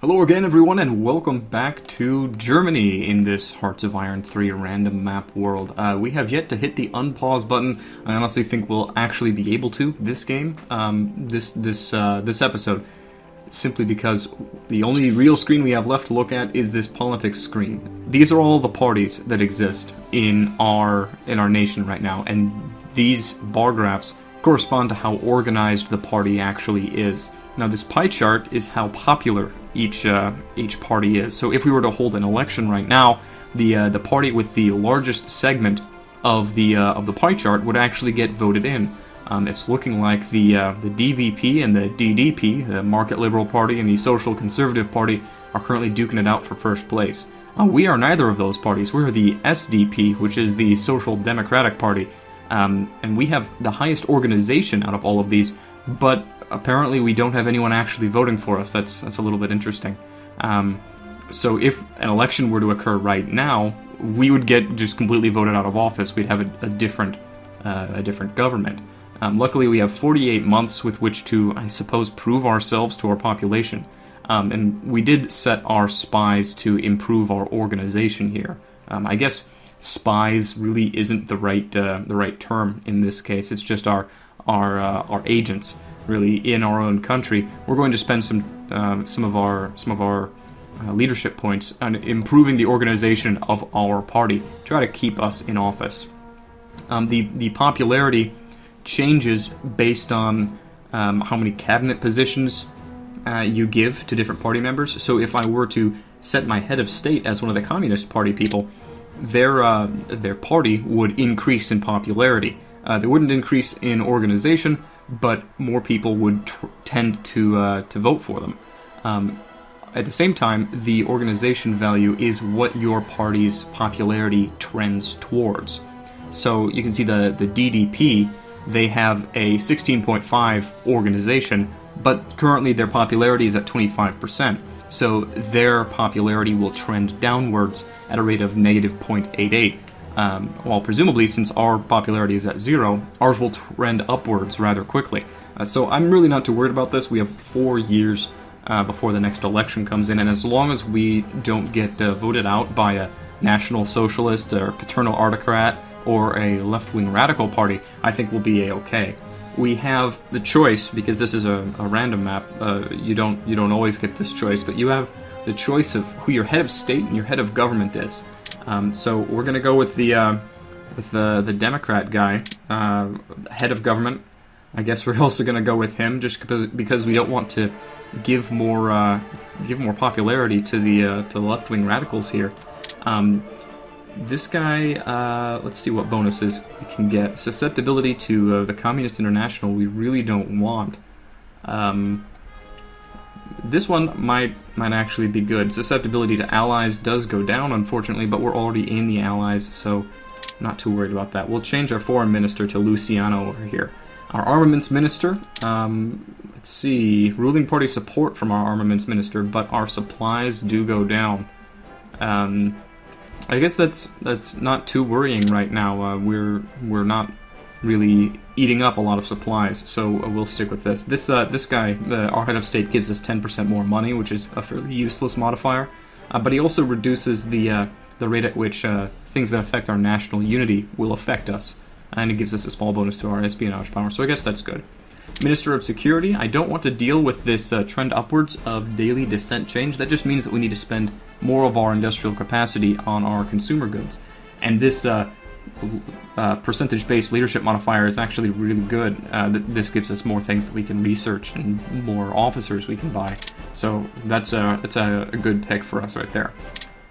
Hello again, everyone, and welcome back to Germany in this Hearts of Iron 3 random map world. We have yet to hit the unpause button. I honestly think we'll actually be able to this game, this episode, simply because the only real screen we have left to look at is this politics screen. These are all the parties that exist in our nation right now, and these bar graphs correspond to how organized the party actually is. Now, this pie chart is how popular each party is. So if we were to hold an election right now, the party with the largest segment of the pie chart would actually get voted in. It's looking like the DVP and the DDP, the Market Liberal Party, and the Social Conservative Party are currently duking it out for first place. We are neither of those parties. We're the SDP, which is the Social Democratic Party, and we have the highest organization out of all of these, but apparently we don't have anyone actually voting for us. That's a little bit interesting. So if an election were to occur right now, we would get just completely voted out of office. We'd have a different government. Luckily, we have 48 months with which to, I suppose, prove ourselves to our population. And we did set our spies to improve our organization here. I guess spies really isn't the right term in this case. It's just our agents, really, in our own country. We're going to spend some of our leadership points on improving the organization of our party, try to keep us in office. The popularity changes based on how many cabinet positions you give to different party members. So if I were to set my head of state as one of the Communist Party people, their party would increase in popularity. They wouldn't increase in organization, but more people would tend to vote for them. At the same time, the organization value is what your party's popularity trends towards. So you can see the DDP, they have a 16.5 organization, but currently their popularity is at 25%. So their popularity will trend downwards at a rate of negative 0.88. While presumably, since our popularity is at 0, ours will trend upwards rather quickly. So I'm really not too worried about this. We have 4 years before the next election comes in, and as long as we don't get voted out by a National Socialist or paternal autocrat or a left-wing radical party, I think we'll be a-okay. We have the choice, because this is a random map. You don't always get this choice, but you have the choice of who your head of state and your head of government is. So we're going to go with the Democrat guy, head of government. I guess we're also going to go with him just because we don't want to give more popularity to the left-wing radicals here. This guy, let's see what bonuses we can get. Susceptibility to the Communist International, we really don't want. This one might actually be good. Susceptibility to allies does go down, unfortunately, but we're already in the allies, so not too worried about that. We'll change our foreign minister to Luciano over here. Our armaments minister, let's see, ruling party support from our armaments minister, but our supplies do go down. I guess that's not too worrying right now. We're not really eating up a lot of supplies, so we'll stick with this. This guy, our head of state, gives us 10% more money, which is a fairly useless modifier, but he also reduces the rate at which things that affect our national unity will affect us, and it gives us a small bonus to our espionage power, so I guess that's good. Minister of Security, I don't want to deal with this trend upwards of daily descent change. That just means that we need to spend more of our industrial capacity on our consumer goods, and this percentage-based leadership modifier is actually really good. This gives us more things that we can research and more officers we can buy. So that's a good pick for us right there.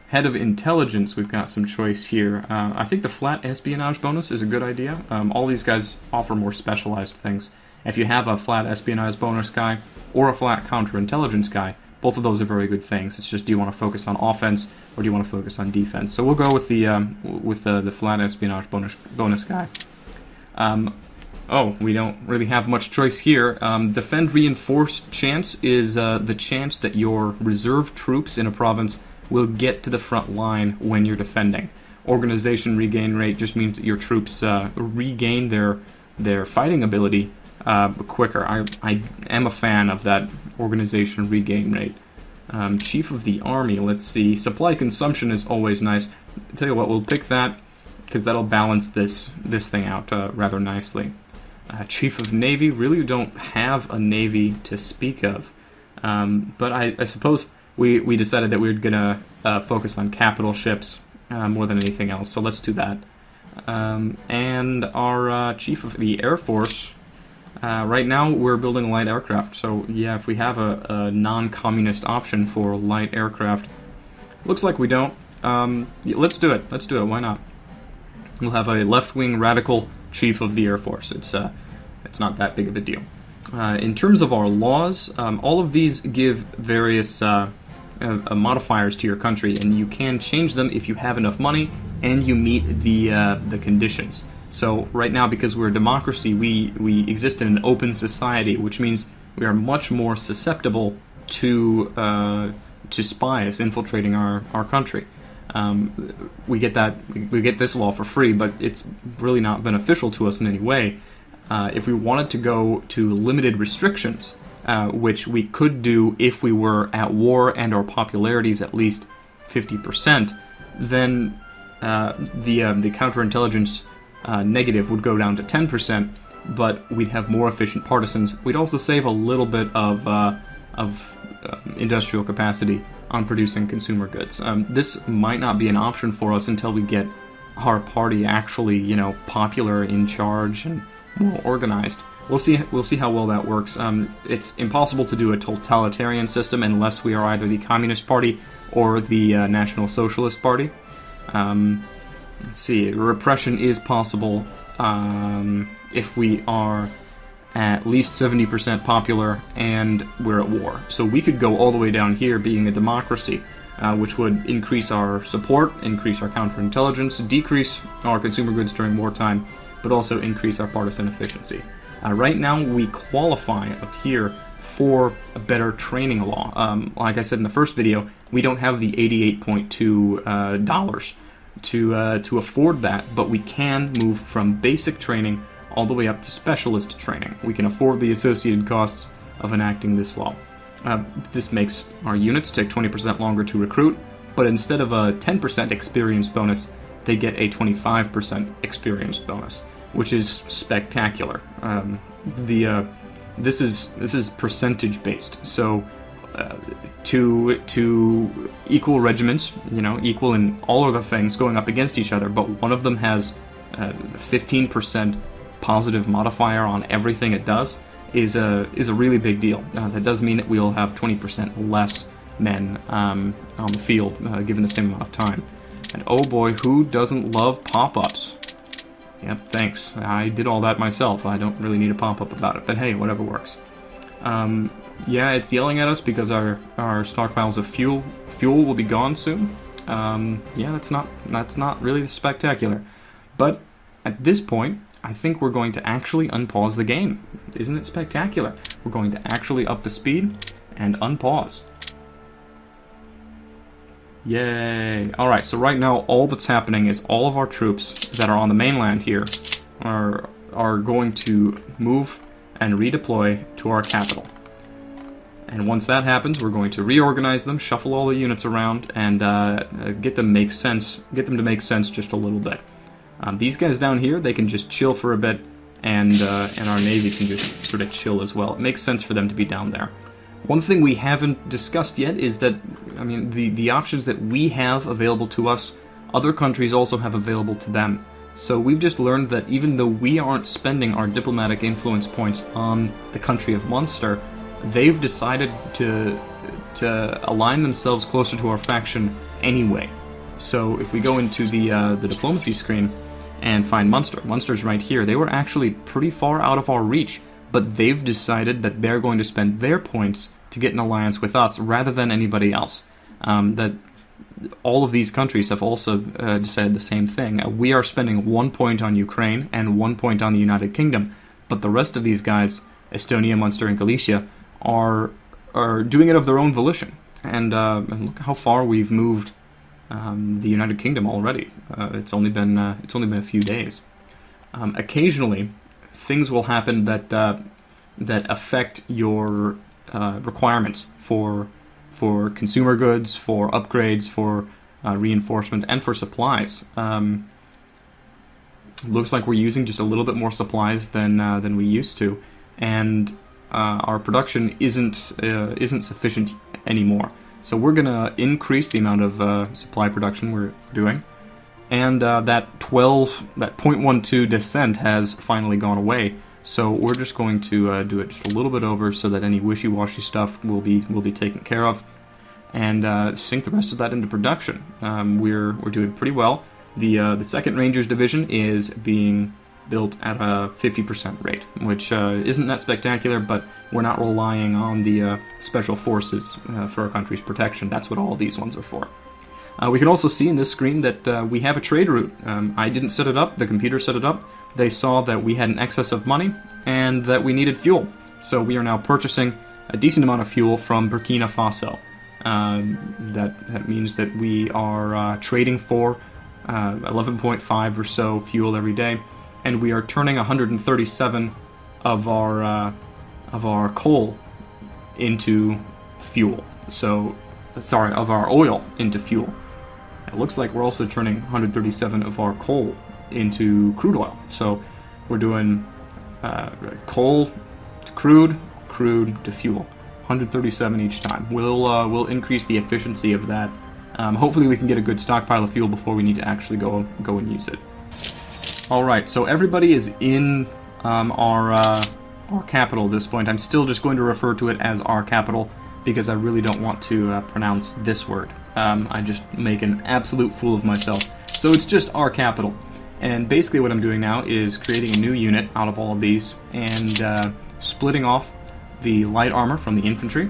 Head of Intelligence, we've got some choice here. I think the flat espionage bonus is a good idea. All these guys offer more specialized things. If you have a flat espionage bonus guy or a flat counterintelligence guy, both of those are very good things. It's just, do you want to focus on offense or do you want to focus on defense? So we'll go with the flat espionage bonus guy. We don't really have much choice here. Defend reinforced chance is the chance that your reserve troops in a province will get to the front line when you're defending. Organization regain rate just means that your troops regain their fighting ability quicker. I am a fan of that organization regain rate. Chief of the Army, let's see. Supply consumption is always nice. I'll tell you what, we'll pick that, because that'll balance this thing out rather nicely. Chief of Navy, really don't have a navy to speak of. But I suppose we decided that we were going to focus on capital ships more than anything else, so let's do that. And our Chief of the Air Force, right now we're building light aircraft, so yeah, if we have a non-communist option for light aircraft, looks like we don't. Yeah, let's do it, why not? We'll have a left-wing radical Chief of the Air Force. It's not that big of a deal. In terms of our laws, all of these give various modifiers to your country, and you can change them if you have enough money and you meet the conditions. So right now, because we're a democracy, we exist in an open society, which means we are much more susceptible to spies infiltrating our country. We get this law for free, but it's really not beneficial to us in any way. If we wanted to go to limited restrictions, which we could do if we were at war and our popularity is at least 50%, then the counterintelligence negative would go down to 10%, but we'd have more efficient partisans. We'd also save a little bit of industrial capacity on producing consumer goods. This might not be an option for us until we get our party actually, popular, in charge, and more organized. We'll see how well that works. It's impossible to do a totalitarian system unless we are either the Communist Party or the National Socialist Party. Let's see. Repression is possible if we are at least 70% popular and we're at war. So we could go all the way down here being a democracy, which would increase our support, increase our counterintelligence, decrease our consumer goods during wartime, but also increase our partisan efficiency. Right now, we qualify up here for a better training law. Like I said in the first video, we don't have the $88.2 to afford that, but we can move from basic training all the way up to specialist training. We can afford the associated costs of enacting this law. This makes our units take 20% longer to recruit, but instead of a 10% experience bonus, they get a 25% experience bonus, which is spectacular. This is percentage based, so to equal regiments, equal in all of the things going up against each other, but one of them has 15% positive modifier on everything it does, is a really big deal. That does mean that we'll have 20% less men on the field given the same amount of time. And oh boy, who doesn't love pop-ups? Yep, thanks. I did all that myself. I don't really need a pop-up about it, but hey, whatever works. Yeah, it's yelling at us because our stockpiles of fuel will be gone soon. Yeah, that's not really spectacular. But at this point, I think we're going to actually unpause the game. Isn't it spectacular? We're going to actually up the speed and unpause. Yay! Alright, so right now all that's happening is all of our troops that are on the mainland here are going to move and redeploy to our capital. And once that happens, we're going to reorganize them, shuffle all the units around, and get them to make sense just a little bit. These guys down here, they can just chill for a bit, and our Navy can just sort of chill as well. It makes sense for them to be down there. One thing we haven't discussed yet is that, the options that we have available to us, other countries also have available to them. So we've just learned that even though we aren't spending our diplomatic influence points on the country of Munster, they've decided to align themselves closer to our faction anyway. So if we go into the diplomacy screen and find Munster, Munster's right here. They were actually pretty far out of our reach, but they've decided that they're going to spend their points to get an alliance with us rather than anybody else. That all of these countries have also decided the same thing. We are spending 1 point on Ukraine and 1 point on the United Kingdom, but the rest of these guys, Estonia, Munster, and Galicia, are doing it of their own volition. And look how far we've moved the United Kingdom already. It's only been a few days. Occasionally, things will happen that affect your requirements for for consumer goods, for upgrades, for reinforcement, and for supplies. Looks like we're using just a little bit more supplies than we used to, and our production isn't sufficient anymore. So we're gonna increase the amount of supply production we're doing, and that 0.12 descent has finally gone away. So we're just going to do it just a little bit over, so that any wishy-washy stuff will be taken care of, and sink the rest of that into production. We're doing pretty well. The 2nd Rangers Division is being built at a 50% rate, which isn't that spectacular, but we're not relying on the special forces for our country's protection. That's what all these ones are for. We can also see in this screen that we have a trade route. I didn't set it up, the computer set it up. They saw that we had an excess of money and that we needed fuel. So we are now purchasing a decent amount of fuel from Burkina Faso. That means that we are trading for 11.5 or so fuel every day, and we are turning 137 of our coal into fuel. So, sorry, of our oil into fuel. It looks like we're also turning 137 of our coal into crude oil. So we're doing coal to crude, crude to fuel. 137 each time. We'll increase the efficiency of that. Hopefully we can get a good stockpile of fuel before we need to actually go and use it. Alright, so everybody is in our capital at this point. I'm still just going to refer to it as our capital because I really don't want to pronounce this word. I just make an absolute fool of myself. So it's just our capital. And basically what I'm doing now is creating a new unit out of all of these and splitting off the light armor from the infantry.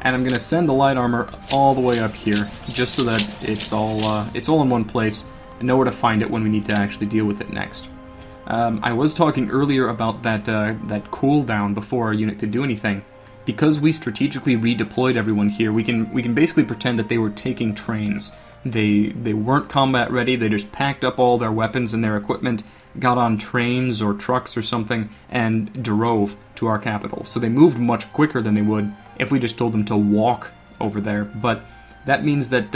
And I'm going to send the light armor all the way up here, just so that it's all in one place and know where to find it when we need to actually deal with it next. I was talking earlier about that cooldown before our unit could do anything. Because we strategically redeployed everyone here, we can basically pretend that they were taking trains. They weren't combat ready. They just packed up all their weapons and their equipment, got on trains or trucks or something, and drove to our capital. So they moved much quicker than they would if we just told them to walk over there. But that means that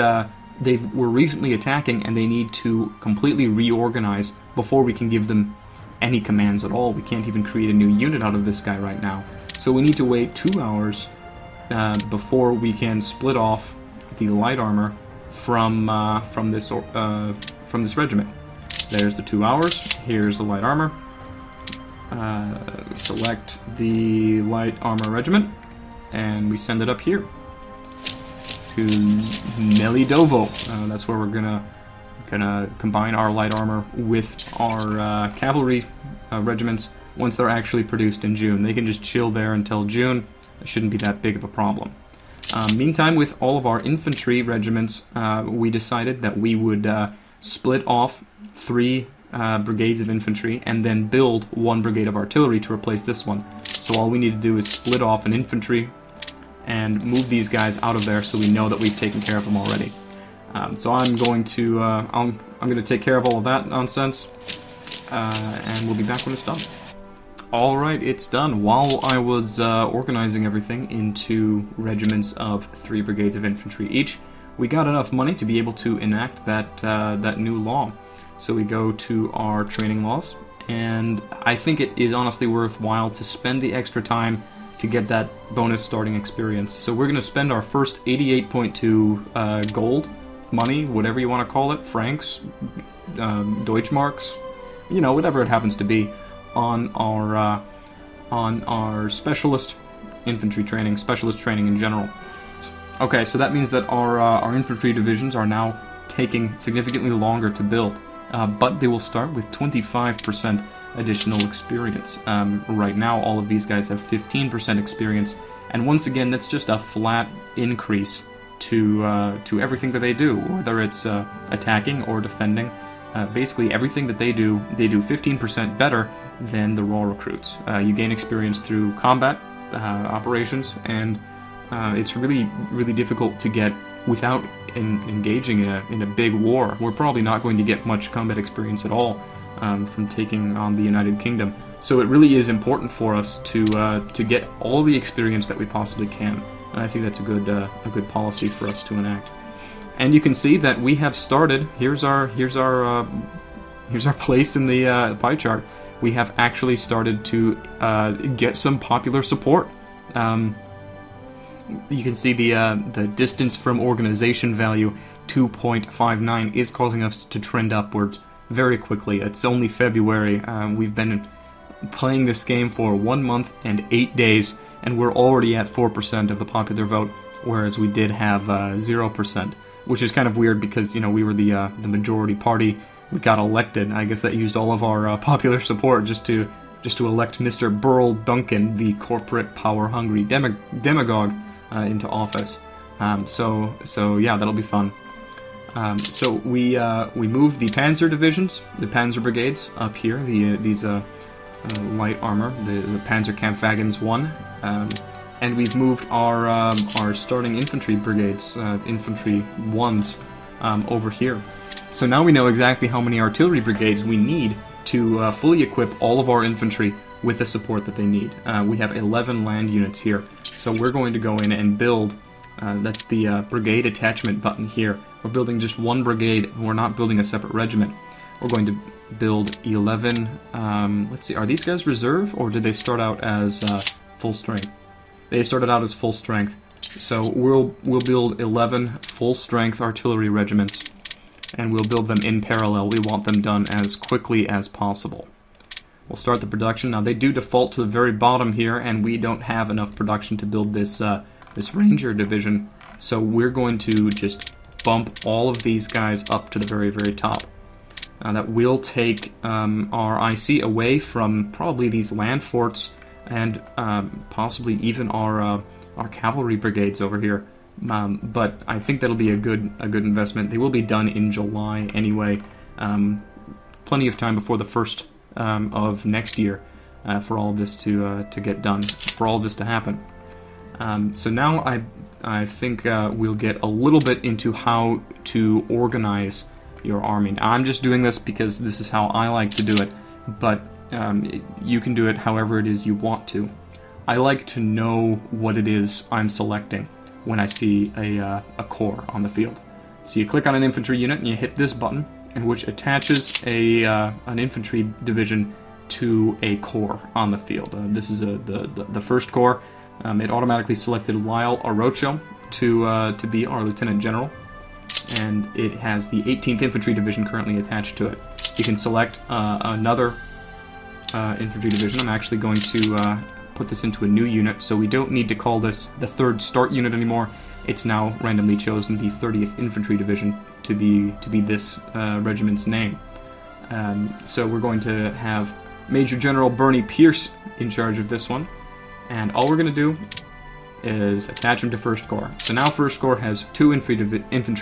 they were recently attacking and they need to completely reorganize before we can give them any commands at all. We can't even create a new unit out of this guy right now. So we need to wait 2 hours before we can split off the light armor from this regiment. There's the 2 hours. Here's the light armor. Select the light armor regiment, and we send it up here to Melidovo. That's where we're gonna combine our light armor with our cavalry regiments once they're actually produced in June. They can just chill there until June. It shouldn't be that big of a problem. Meantime, with all of our infantry regiments, we decided that we would split off 3 brigades of infantry and then build 1 brigade of artillery to replace this one. So all we need to do is split off an infantry and move these guys out of there so we know that we've taken care of them already. So I'm going to take care of all of that nonsense, and we'll be back when it's done. Alright, it's done. While I was organizing everything into regiments of 3 brigades of infantry each, we got enough money to be able to enact that new law. So we go to our training laws, and I think it is honestly worthwhile to spend the extra time to get that bonus starting experience. So we're going to spend our first 88.2 gold, money, whatever you want to call it, francs, Deutschmarks, you know, whatever it happens to be, on our specialist infantry training, specialist training in general. Okay, so that means that our infantry divisions are now taking significantly longer to build, but they will start with 25% additional experience. Right now, all of these guys have 15% experience, and once again, that's just a flat increase to everything that they do, whether it's attacking or defending. Basically, everything that they do 15% better than the raw recruits. You gain experience through combat operations, and it's really, really difficult to get without engaging in a big war. We're probably not going to get much combat experience at all from taking on the United Kingdom. So it really is important for us to get all the experience that we possibly can. I think that's a good policy for us to enact. And you can see that we have started. Here's our place in the pie chart. We have actually started to get some popular support. You can see the distance from organization value 2.59 is causing us to trend upwards very quickly. It's only February. We've been playing this game for 1 month and 8 days, and we're already at 4% of the popular vote, whereas we did have 0%, which is kind of weird because, you know, we were the majority party. We got elected. I guess that used all of our popular support just to elect Mr. Burl Duncan, the corporate power-hungry demagogue, into office. So yeah, that'll be fun. So we moved the Panzer divisions, the Panzer Brigades, up here. These light armor, the Panzerkampfwagons 1, and we've moved our starting infantry brigades, infantry 1s, over here. So now we know exactly how many artillery brigades we need to fully equip all of our infantry with the support that they need. We have 11 land units here, so we're going to go in and build. That's the brigade attachment button here. We're building just one brigade. We're not building a separate regiment. We're going to build 11. Let's see, are these guys reserve, or did they start out as full strength? They started out as full strength. So we'll build 11 full strength artillery regiments, and we'll build them in parallel. We want them done as quickly as possible. We'll start the production. Now they do default to the very bottom here, and we don't have enough production to build this this Ranger division. So we're going to just bump all of these guys up to the very, very top. That will take our IC away from probably these land forts and possibly even our cavalry brigades over here. But I think that'll be a good investment. They will be done in July anyway. Plenty of time before the first of next year for all of this to get done, for all of this to happen. So now I think we'll get a little bit into how to organize your army. Now, I'm just doing this because this is how I like to do it, but you can do it however it is you want to. I like to know what it is I'm selecting when I see a corps on the field. So you click on an infantry unit and you hit this button, and which attaches an infantry division to a corps on the field. This is the first corps. It automatically selected Lyle Orocho to be our lieutenant general, and it has the 18th Infantry Division currently attached to it. You can select another infantry division. I'm actually going to put this into a new unit, so we don't need to call this the 3rd Start Unit anymore. It's now randomly chosen the 30th Infantry Division to be this regiment's name. So we're going to have Major General Bernie Pierce in charge of this one, and all we're going to do is attach him to 1st Corps. So now 1st Corps has 2 infantry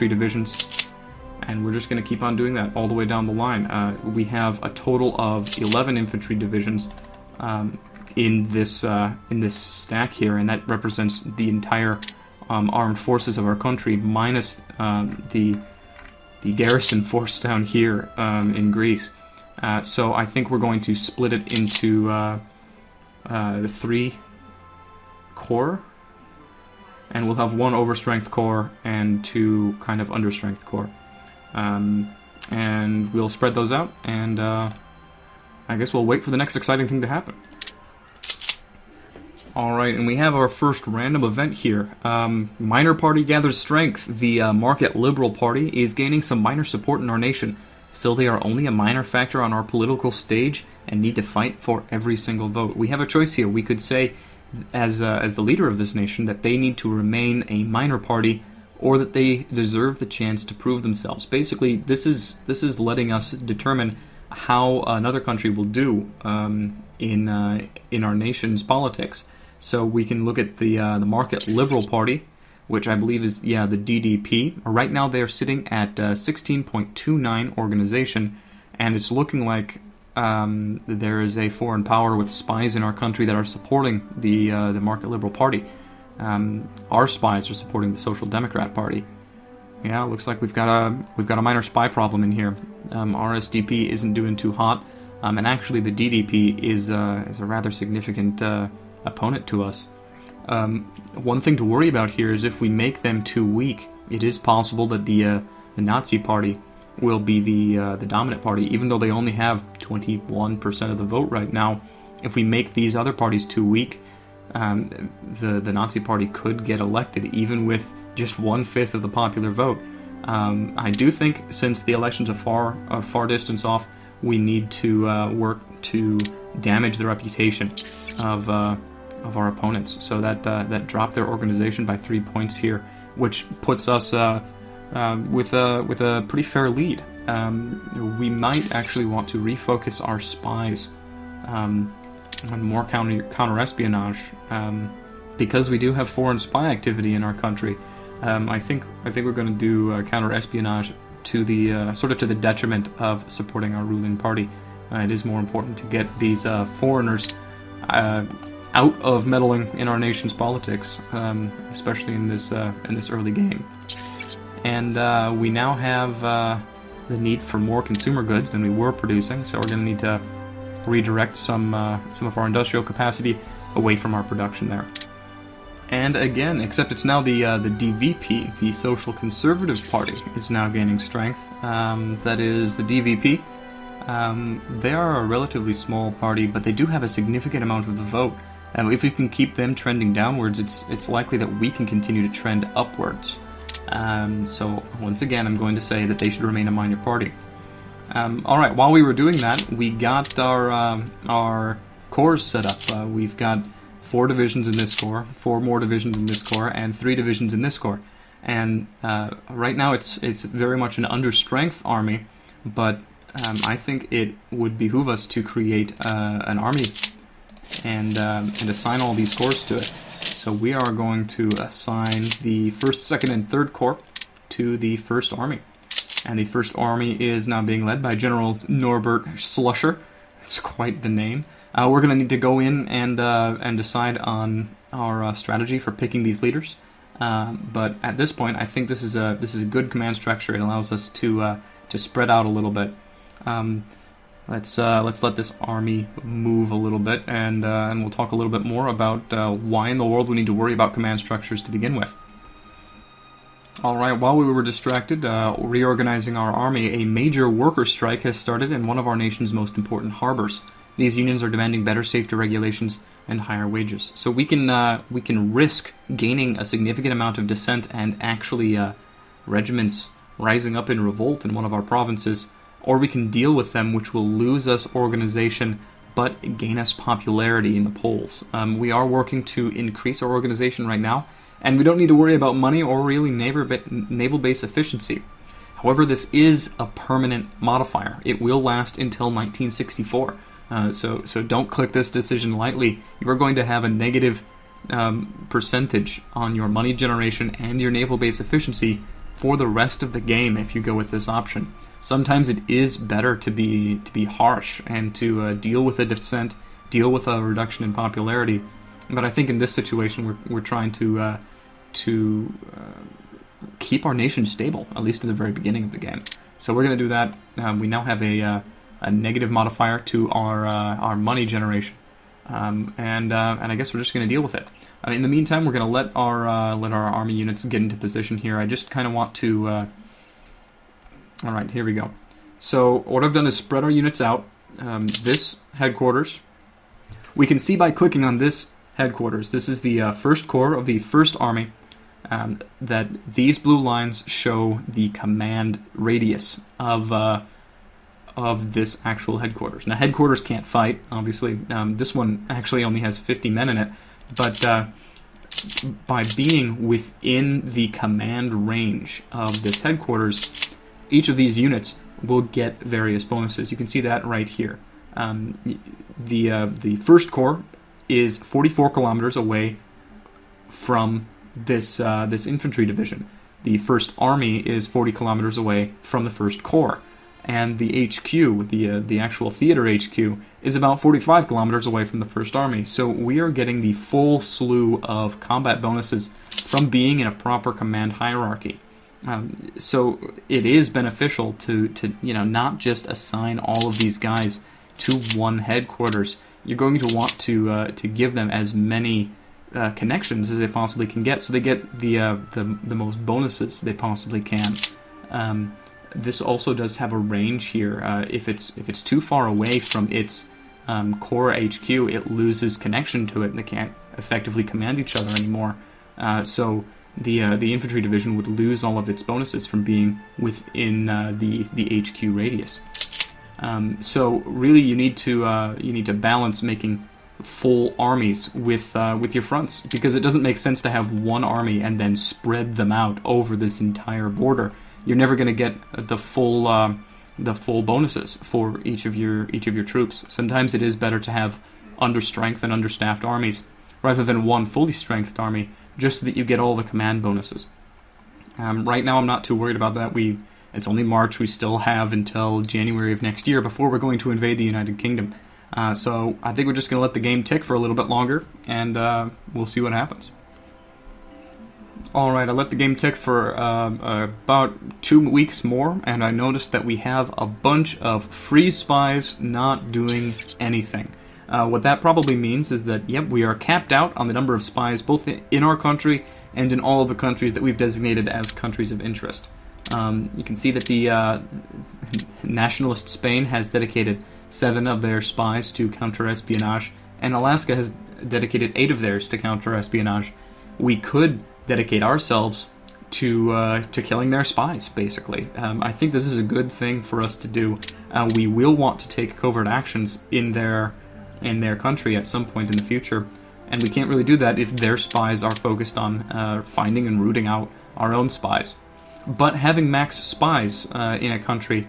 divisions, and we're just going to keep on doing that all the way down the line. We have a total of 11 infantry divisions in this stack here, and that represents the entire armed forces of our country, minus the garrison force down here in Greece. So I think we're going to split it into the 3 corps, and we'll have 1 overstrength corps and 2 kind of understrength corps. And we'll spread those out, and I guess we'll wait for the next exciting thing to happen. Alright, and we have our first random event here. Minor party gathers strength. The Market Liberal Party is gaining some minor support in our nation. Still, they are only a minor factor on our political stage and need to fight for every single vote. We have a choice here. We could say, as the leader of this nation, that they need to remain a minor party, or that they deserve the chance to prove themselves. Basically, this is letting us determine how another country will do in our nation's politics. So we can look at the Market Liberal Party, which I believe is, the DDP. Right now they are sitting at 16.29 organization, and it's looking like there is a foreign power with spies in our country that are supporting the Market Liberal Party. Our spies are supporting the Social Democrat Party. Yeah, it looks like we've got a minor spy problem in here. Our SDP isn't doing too hot, and actually the DDP is a rather significant opponent to us. One thing to worry about here is if we make them too weak, it is possible that the Nazi party will be the dominant party, even though they only have 21% of the vote right now. If we make these other parties too weak, the Nazi party could get elected, even with just 1/5 of the popular vote. I do think, since the elections are far distance off, we need to work to damage the reputation of our opponents. So that dropped their organization by 3 points here, which puts us with a pretty fair lead. We might actually want to refocus our spies on more counter-espionage, because we do have foreign spy activity in our country. I think we're going to do counter-espionage to the sort of to the detriment of supporting our ruling party. It is more important to get these foreigners out of meddling in our nation's politics, especially in this early game. And we now have the need for more consumer goods than we were producing, so we're going to need to redirect some of our industrial capacity away from our production there. And again, except it's now the DVP, the Social Conservative Party, is now gaining strength. That is the DVP. They are a relatively small party, but they do have a significant amount of the vote. If we can keep them trending downwards, it's likely that we can continue to trend upwards. So once again, I'm going to say that they should remain a minor party. Alright, while we were doing that, we got our corps set up. We've got 4 divisions in this corps, 4 more divisions in this corps, and 3 divisions in this corps. And right now it's very much an under-strength army, but I think it would behoove us to create an army and assign all these corps to it. So we are going to assign the 1st, 2nd, and 3rd Corps to the 1st Army. And the 1st Army is now being led by General Norbert Schlusser. It's quite the name. We're going to need to go in and decide on our strategy for picking these leaders. But at this point, I think this is a good command structure. It allows us to spread out a little bit. Let's let this army move a little bit, and we'll talk a little bit more about why in the world we need to worry about command structures to begin with. Alright, while we were distracted reorganizing our army, a major worker strike has started in one of our nation's most important harbors. These unions are demanding better safety regulations and higher wages. So we can risk gaining a significant amount of dissent and actually regiments rising up in revolt in one of our provinces, or we can deal with them, which will lose us organization but gain us popularity in the polls. We are working to increase our organization right now, and we don't need to worry about money or really naval base efficiency. However, this is a permanent modifier. It will last until 1964. So don't click this decision lightly. You are going to have a negative percentage on your money generation and your naval base efficiency for the rest of the game if you go with this option. Sometimes it is better to be harsh and to deal with a dissent, deal with a reduction in popularity. But I think in this situation we're trying to keep our nation stable, at least at the very beginning of the game. So we're going to do that. We now have a negative modifier to our money generation, and I guess we're just going to deal with it. In the meantime, we're going to let our army units get into position here. I just kind of want to. All right, here we go. So what I've done is spread our units out. This headquarters, we can see by clicking on this headquarters. This is the 1st Corps of the 1st Army. That these blue lines show the command radius of this actual headquarters. Now, headquarters can't fight, obviously. This one actually only has 50 men in it, but by being within the command range of this headquarters, each of these units will get various bonuses. You can see that right here. The 1st Corps is 44 kilometers away from this infantry division. The 1st Army is 40 kilometers away from the 1st Corps. And the HQ, the actual theater HQ, is about 45 kilometers away from the 1st Army. So we are getting the full slew of combat bonuses from being in a proper command hierarchy. So it is beneficial to not just assign all of these guys to one headquarters. You're going to want to give them as many connections as they possibly can get, so they get the most bonuses they possibly can. This also does have a range here. If it's too far away from its core HQ, it loses connection to it. They can't effectively command each other anymore. So the infantry division would lose all of its bonuses from being within the HQ radius. So really, you need to balance making full armies with your fronts, because it doesn't make sense to have one army and then spread them out over this entire border. You're never going to get the full bonuses for each of your troops. Sometimes it is better to have understrength and understaffed armies rather than one fully strengthed army, just so that you get all the command bonuses. Right now, I'm not too worried about that. It's only March. We still have until January of next year before we're going to invade the United Kingdom. So I think we're just going to let the game tick for a little bit longer, and we'll see what happens. Alright, I let the game tick for about 2 weeks more, and I noticed that we have a bunch of free spies not doing anything. What that probably means is that, yep, we are capped out on the number of spies, both in our country and in all of the countries that we've designated as countries of interest. You can see that the nationalist Spain has dedicated 7 of their spies to counter-espionage, and Alaska has dedicated 8 of theirs to counter-espionage. We could dedicate ourselves to killing their spies, basically. I think this is a good thing for us to do. We will want to take covert actions in their country at some point in the future, and we can't really do that if their spies are focused on finding and rooting out our own spies. But having max spies in a country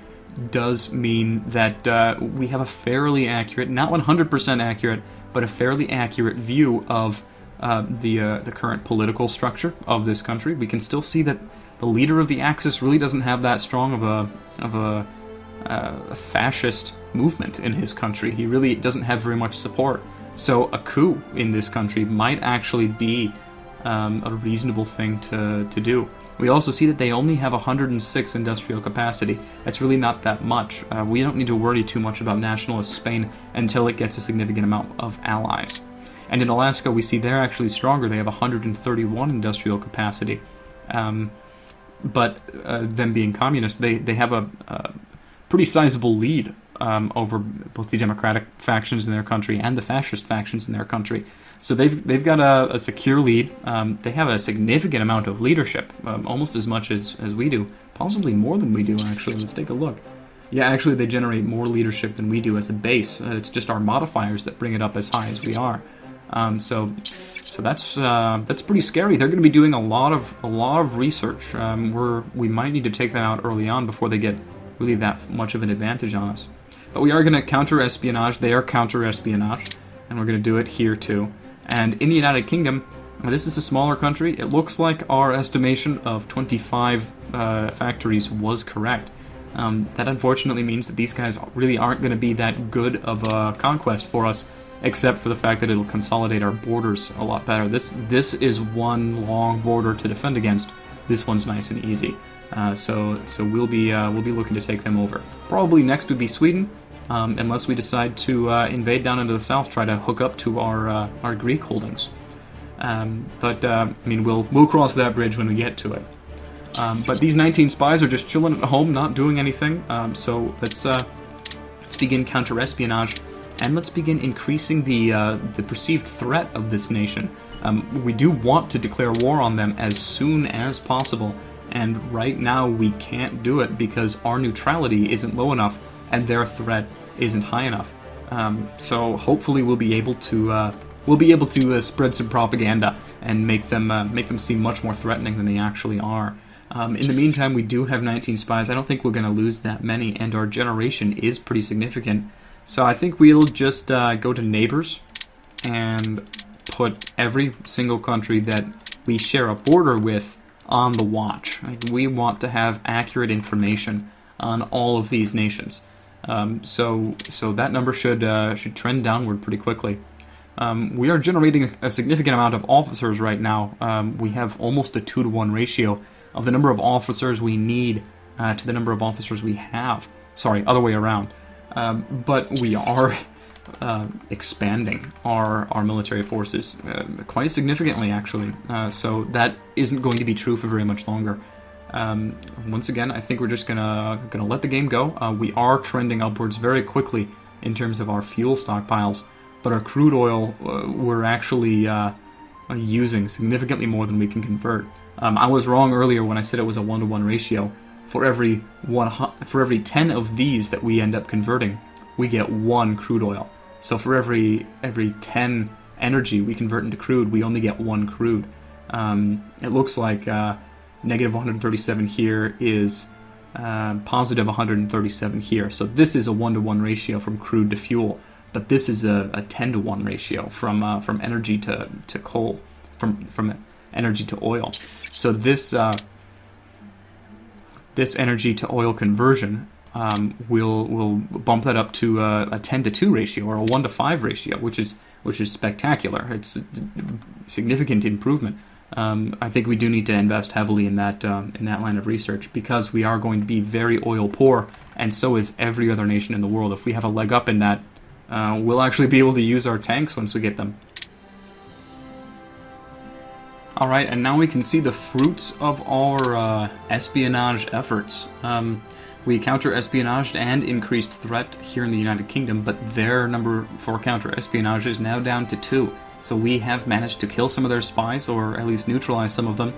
does mean that we have a fairly accurate, not 100% accurate, but a fairly accurate view of the current political structure of this country. We can still see that the leader of the Axis really doesn't have that strong of a fascist movement in his country. He really doesn't have very much support. So a coup in this country might actually be a reasonable thing to do. We also see that they only have 106 industrial capacity. That's really not that much. We don't need to worry too much about nationalist Spain until it gets a significant amount of allies. And in Alaska, we see they're actually stronger. They have 131 industrial capacity. But them being communist, they have a pretty sizable lead over both the democratic factions in their country and the fascist factions in their country. So they've got a secure lead. They have a significant amount of leadership, almost as much as we do. Possibly more than we do, actually. Let's take a look. Yeah, actually, they generate more leadership than we do as a base. It's just our modifiers that bring it up as high as we are. So that's pretty scary. They're going to be doing a lot of research. We might need to take that out early on before they get really that much of an advantage on us. But we are going to counter-espionage. They are counter-espionage, and we're going to do it here too. And in the United Kingdom, this is a smaller country. It looks like our estimation of 25 factories was correct. That unfortunately means that these guys really aren't going to be that good of a conquest for us, except for the fact that it'll consolidate our borders a lot better. This is one long border to defend against. This one's nice and easy. So we'll be looking to take them over. Probably next would be Sweden, unless we decide to invade down into the south, try to hook up to our Greek holdings. But I mean, we'll cross that bridge when we get to it. But these 19 spies are just chilling at home, not doing anything. So let's begin counter-espionage, and let's begin increasing the perceived threat of this nation. We do want to declare war on them as soon as possible, and right now we can't do it because our neutrality isn't low enough and their threat isn't high enough. So hopefully we'll be able to spread some propaganda and make them seem much more threatening than they actually are. In the meantime, we do have 19 spies. I don't think we're going to lose that many, and our generation is pretty significant. So I think we'll just go to neighbors and put every single country that we share a border with on the watch. Like, we want to have accurate information on all of these nations. So that number should trend downward pretty quickly. We are generating a significant amount of officers right now. We have almost a 2-to-1 ratio of the number of officers we need to the number of officers we have. Sorry, other way around. But we are expanding our military forces quite significantly, actually. So that isn't going to be true for very much longer. Once again, I think we're just gonna let the game go. We are trending upwards very quickly in terms of our fuel stockpiles, but our crude oil we're actually using significantly more than we can convert. I was wrong earlier when I said it was a 1-to-1 ratio. For every 10 of these that we end up converting, we get 1 crude oil. So for every 10 energy we convert into crude, we only get 1 crude. It looks like negative 137 here is positive 137 here. So this is a 1-to-1 ratio from crude to fuel, but this is a 10-to-1 ratio from energy to coal, from energy to oil. So this energy to oil conversion will bump that up to a 10-to-2 ratio or a 1-to-5 ratio, which is spectacular. It's a significant improvement. I think we do need to invest heavily in that line of research, because we are going to be very oil poor, and so is every other nation in the world. If we have a leg up in that, we'll actually be able to use our tanks once we get them. Alright, and now we can see the fruits of our espionage efforts. We counter-espionaged and increased threat here in the United Kingdom, but their number for counter-espionage is now down to 2. So we have managed to kill some of their spies, or at least neutralize some of them.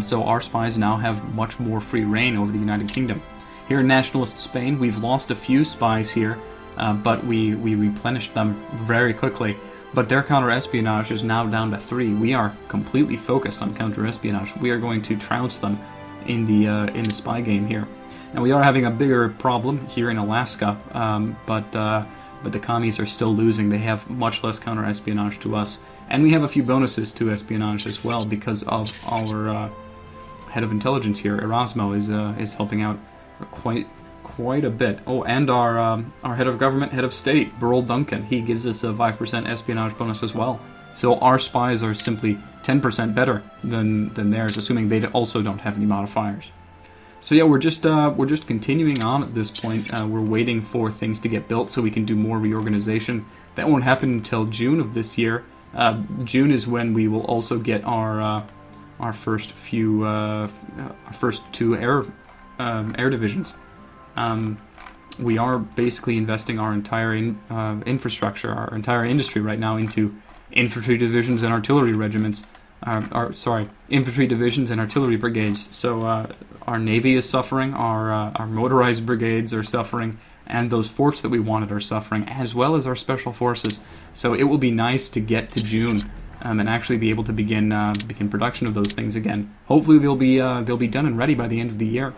So our spies now have much more free reign over the United Kingdom. Here in nationalist Spain, we've lost a few spies here, but we replenished them very quickly. But their counter-espionage is now down to 3. We are completely focused on counter-espionage. We are going to trounce them in the spy game here. Now we are having a bigger problem here in Alaska, but the commies are still losing. They have much less counter-espionage to us, and we have a few bonuses to espionage as well because of our head of intelligence here. Erasmo is helping out quite a bit. Oh, and our head of government, head of state, Burl Duncan, he gives us a 5% espionage bonus as well. So our spies are simply 10% better than theirs, assuming they also don't have any modifiers. So yeah, we're just continuing on at this point. We're waiting for things to get built so we can do more reorganization. That won't happen until June of this year. June is when we will also get our first 2 air divisions. We are basically investing our entire infrastructure, our entire industry right now into infantry divisions and artillery regiments. Infantry divisions and artillery brigades. So our navy is suffering, our motorized brigades are suffering, and those forts that we wanted are suffering, as well as our special forces. So it will be nice to get to June and actually be able to begin production of those things again. Hopefully they'll be done and ready by the end of the year.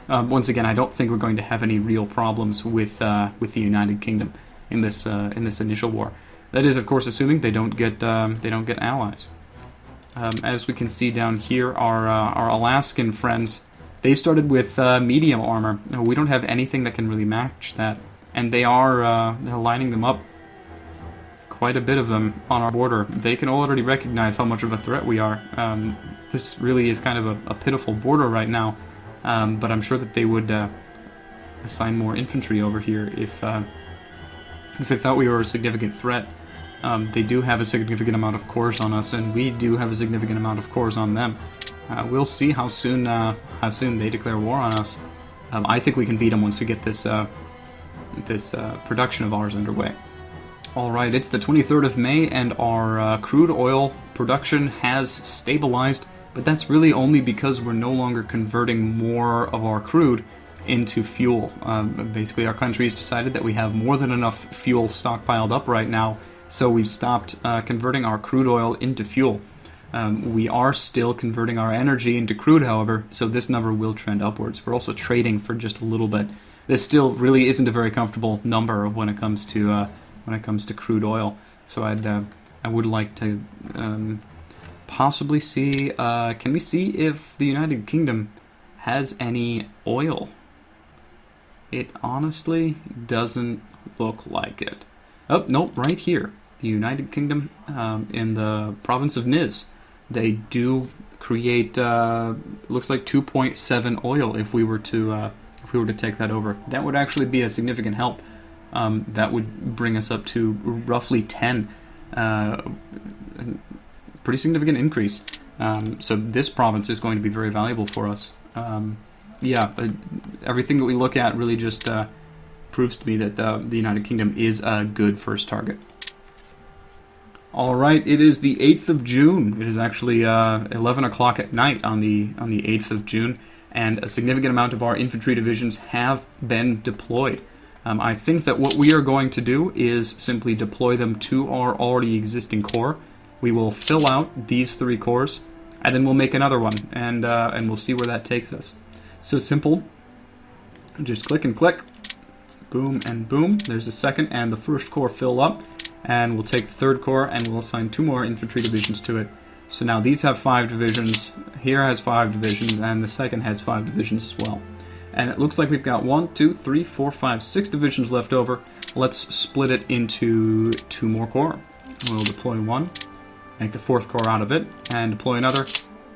Once again, I don't think we're going to have any real problems with the United Kingdom in this initial war. That is, of course, assuming they don't get allies. As we can see down here, our Alaskan friends, they started with medium armor. We don't have anything that can really match that, and they're lining them up. Quite a bit of them on our border. They can already recognize how much of a threat we are. This really is kind of a pitiful border right now, but I'm sure that they would assign more infantry over here if they thought we were a significant threat. They do have a significant amount of cores on us, and we do have a significant amount of cores on them. We'll see how soon they declare war on us. I think we can beat them once we get this production of ours underway. Alright, it's the 23rd of May, and our crude oil production has stabilized, but that's really only because we're no longer converting more of our crude into fuel. Basically, our country has decided that we have more than enough fuel stockpiled up right now, so we've stopped converting our crude oil into fuel. We are still converting our energy into crude, however, so this number will trend upwards. We're also trading for just a little bit. This still really isn't a very comfortable number when it comes to crude oil. So I would like to possibly see. Can we see if the United Kingdom has any oil? It honestly doesn't look like it. Oh, nope, right here. The United Kingdom, in the province of Niz, they do create, looks like 2.7 oil if we were to take that over. That would actually be a significant help. that would bring us up to roughly 10. Pretty significant increase. So this province is going to be very valuable for us. Everything that we look at really just proves to me that the United Kingdom is a good first target. All right, it is the 8th of June. It is actually 11 o'clock at night on the 8th of June, and a significant amount of our infantry divisions have been deployed. I think that what we are going to do is simply deploy them to our already existing corps. We will fill out these 3 corps, and then we'll make another one, and we'll see where that takes us. So simple. Just click and click. Boom and boom. There's the second and the first corps fill up. And we'll take the third corps and we'll assign 2 more infantry divisions to it. So now these have 5 divisions, here has 5 divisions, and the second has 5 divisions as well. And it looks like we've got 1, 2, 3, 4, 5, 6 divisions left over. Let's split it into 2 more corps. We'll deploy 1, make the 4th corps out of it, and deploy another,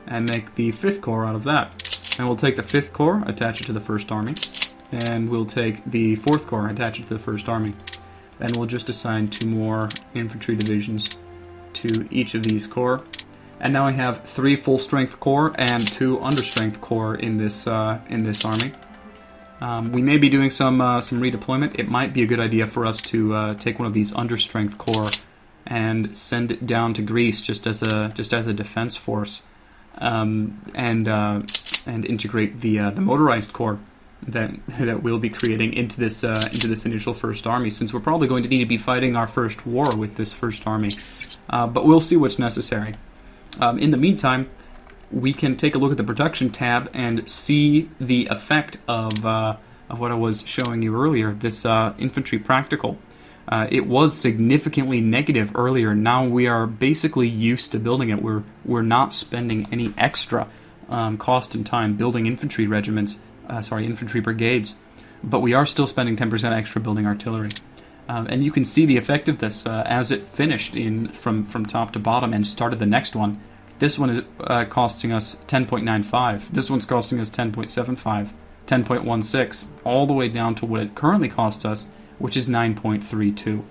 and make the 5th corps out of that. And we'll take the 5th corps, attach it to the 1st Army, and we'll take the 4th corps, attach it to the 1st Army. Then we'll just assign 2 more infantry divisions to each of these corps. And now I have 3 full-strength corps and 2 understrength corps in this army. We may be doing some redeployment. It might be a good idea for us to take one of these understrength corps and send it down to Greece just as a defense force, and integrate the motorized corps that we'll be creating into this initial first army, since we're probably going to need to be fighting our first war with this first army. But we'll see what's necessary. In the meantime, we can take a look at the production tab and see the effect of what I was showing you earlier, this infantry practical. It was significantly negative earlier. Now we are basically used to building it. We're not spending any extra cost and time building infantry regiments. Infantry brigades, but we are still spending 10% extra building artillery. And you can see the effect of this as it finished from top to bottom and started the next one. This one is costing us 10.95. This one's costing us 10.75, 10.16, all the way down to what it currently costs us, which is 9.32.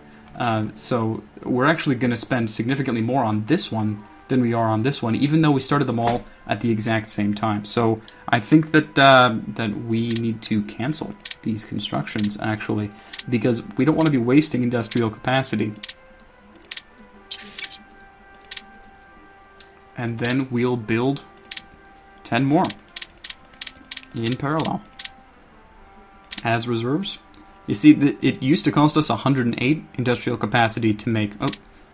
So we're actually going to spend significantly more on this one than we are on this one, even though we started them all at the exact same time. So I think that we need to cancel these constructions, actually, because we don't want to be wasting industrial capacity. And then we'll build 10 more in parallel as reserves. You see, it used to cost us 108 industrial capacity to make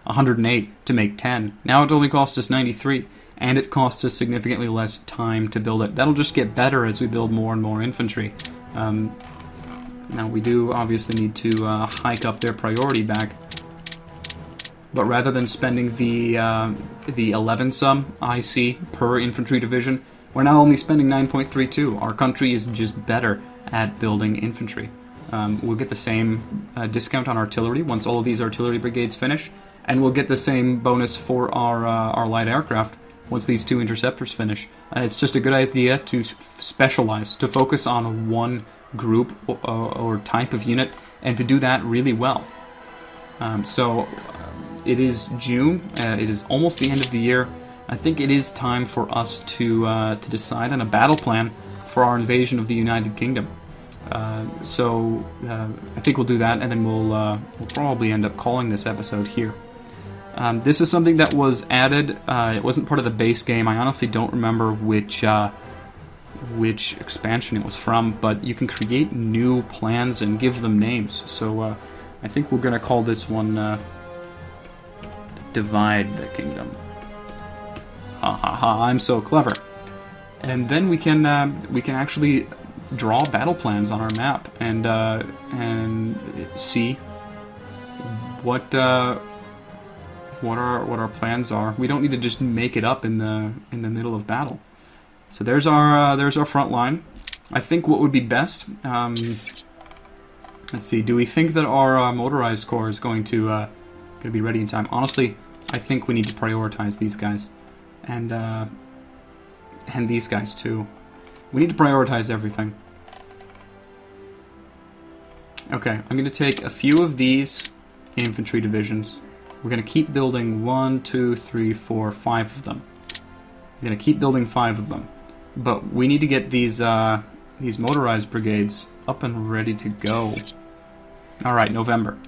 108 to make 10. Now it only costs us 93, and it costs us significantly less time to build it. That'll just get better as we build more and more infantry. Now we do obviously need to hike up their priority back, but rather than spending the 11 sum IC per infantry division, we're now only spending 9.32. Our country is just better at building infantry. We'll get the same discount on artillery once all of these artillery brigades finish, and we'll get the same bonus for our light aircraft once these 2 interceptors finish. It's just a good idea to specialize, to focus on one group or type of unit, and to do that really well. It is June. It is almost the end of the year. I think it is time for us to decide on a battle plan for our invasion of the United Kingdom. I think we'll do that, and then we'll probably end up calling this episode here. This is something that was added. It wasn't part of the base game. I honestly don't remember which expansion it was from, but you can create new plans and give them names. So I think we're going to call this one Divide the Kingdom. Ha ha ha, I'm so clever. And then we can actually draw battle plans on our map and see what our plans are. We don't need to just make it up in the middle of battle. So there's our front line. I think what would be best. Let's see. Do we think that our motorized corps is going to be ready in time? Honestly, I think we need to prioritize these guys, and these guys too. We need to prioritize everything. Okay, I'm going to take a few of these infantry divisions. We're going to keep building 1, 2, 3, 4, 5 of them. We're going to keep building 5 of them. But we need to get these motorized brigades up and ready to go. Alright, November.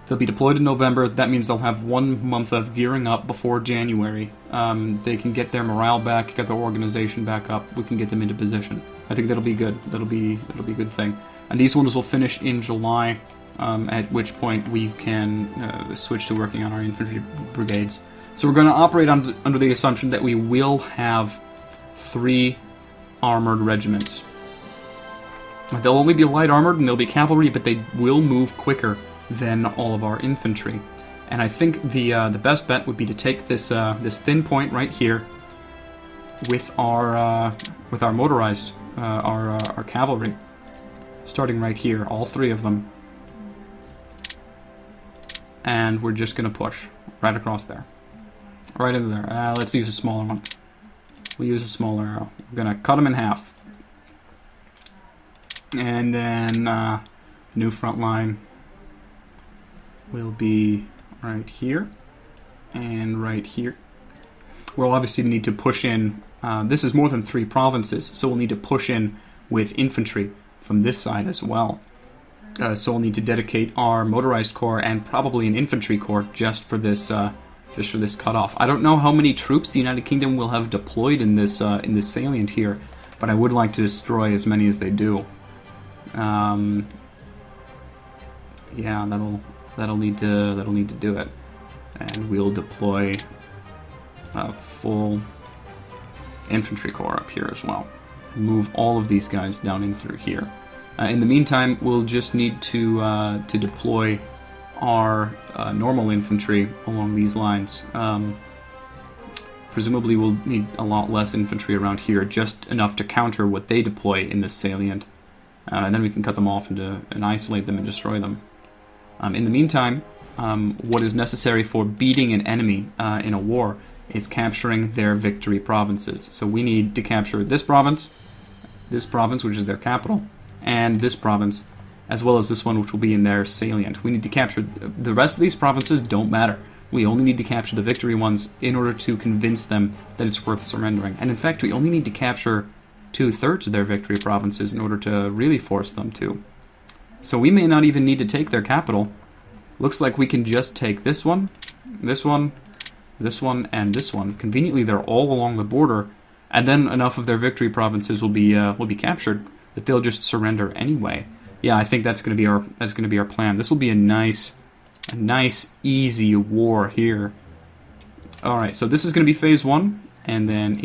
They'll be deployed in November. That means they'll have 1 month of gearing up before January. They can get their morale back, get their organization back up. We can get them into position. I think that'll be good. That'll be a good thing. And these ones will finish in July, at which point we can switch to working on our infantry brigades. So we're going to operate under the assumption that we will have 3 armored regiments. They'll only be light armored and they'll be cavalry, but they will move quicker than all of our infantry. And I think the best bet would be to take this this thin point right here with our motorized our cavalry, starting right here, all 3 of them, and we're just going to push right across there, right into there. Let's use a smaller one. We'll use a smaller arrow. We're going to cut them in half, and then new front line will be right here and right here. We'll obviously need to push in. This is more than 3 provinces, so we'll need to push in with infantry from this side as well. So we'll need to dedicate our motorized corps and probably an infantry corps just for this cutoff. I don't know how many troops the United Kingdom will have deployed in this salient here, but I would like to destroy as many as they do. Yeah, that'll need to do it, and we'll deploy a full infantry corps up here as well. Move all of these guys down in through here. In the meantime, we'll just need to deploy our normal infantry along these lines. Presumably we'll need a lot less infantry around here, just enough to counter what they deploy in this salient. And then we can cut them off and isolate them and destroy them. In the meantime, what is necessary for beating an enemy in a war is capturing their victory provinces. So we need to capture this province, which is their capital, and this province, as well as this one, which will be in their salient. We need to capture the rest of these provinces. Don't matter. We only need to capture the victory ones in order to convince them that it's worth surrendering. And in fact, we only need to capture 2/3 of their victory provinces in order to really force them to. So we may not even need to take their capital. Looks like we can just take this one, this one, this one, and this one. Conveniently, they're all along the border, and then enough of their victory provinces will be captured that they'll just surrender anyway. Yeah, I think that's going to be our plan. This will be a nice, easy war here. All right, so this is going to be phase 1, and then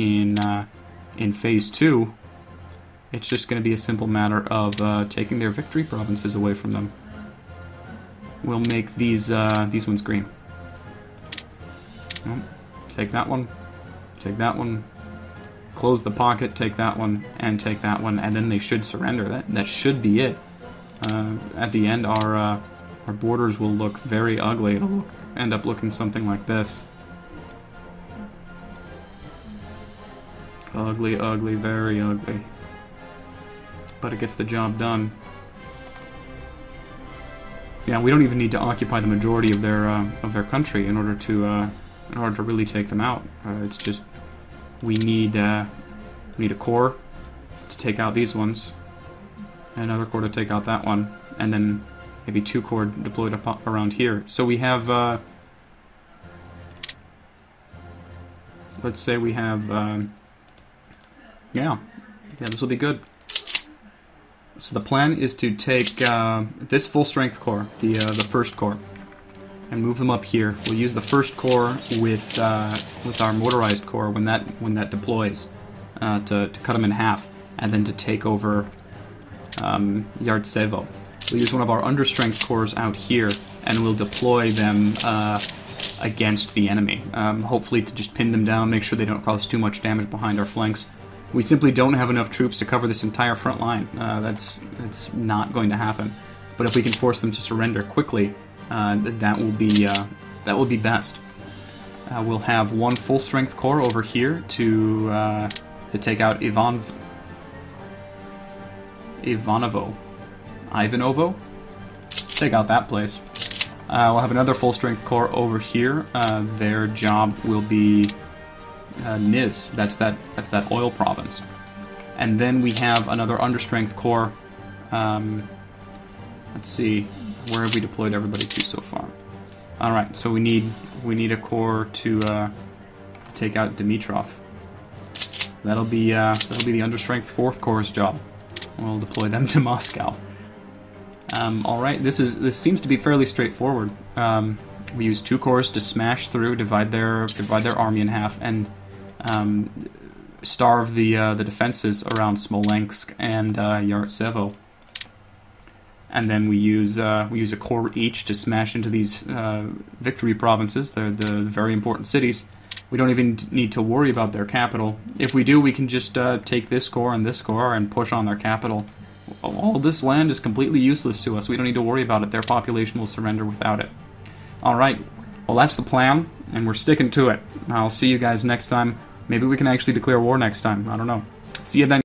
in phase 2, it's just going to be a simple matter of taking their victory provinces away from them. We'll make these ones green. Take that one, take that one, close the pocket, take that one, and take that one, and then they should surrender. That should be it. At the end, our borders will look very ugly. It'll end up looking something like this. Ugly, ugly, very ugly. But it gets the job done. Yeah, we don't even need to occupy the majority of their country in order to really take them out. It's just we need a corps to take out these ones, another corps to take out that one, and then maybe 2 corps deployed up around here. So we have, let's say we have, yeah, this will be good. So the plan is to take this full strength corps, the first corps, and move them up here. We'll use the first corps with our motorized corps when that deploys to cut them in half, and then to take over Yardsevo. We'll use one of our understrength corps out here, and we'll deploy them against the enemy. Hopefully to just pin them down, make sure they don't cause too much damage behind our flanks. We simply don't have enough troops to cover this entire front line. That's not going to happen. But if we can force them to surrender quickly, that will be best. We'll have one full strength corps over here to take out Ivanovo. take out that place. We'll have another full-strength corps over here. Their job will be Niz. That's that oil province. And then we have another understrength corps. Let's see, where have we deployed everybody to so far? All right, so we need a corps to take out Dimitrov. That'll be the understrength 4th Corps' job. We'll deploy them to Moscow. All right, this seems to be fairly straightforward. We use 2 corps to smash through, divide their army in half, and starve the defenses around Smolensk and Yartsevo. And then we use a corps each to smash into these victory provinces. They're the very important cities. We don't even need to worry about their capital. If we do, we can just take this corps and push on their capital. All this land is completely useless to us. We don't need to worry about it. Their population will surrender without it. Alright, well that's the plan, and we're sticking to it. I'll see you guys next time. Maybe we can actually declare war next time. I don't know. See you then.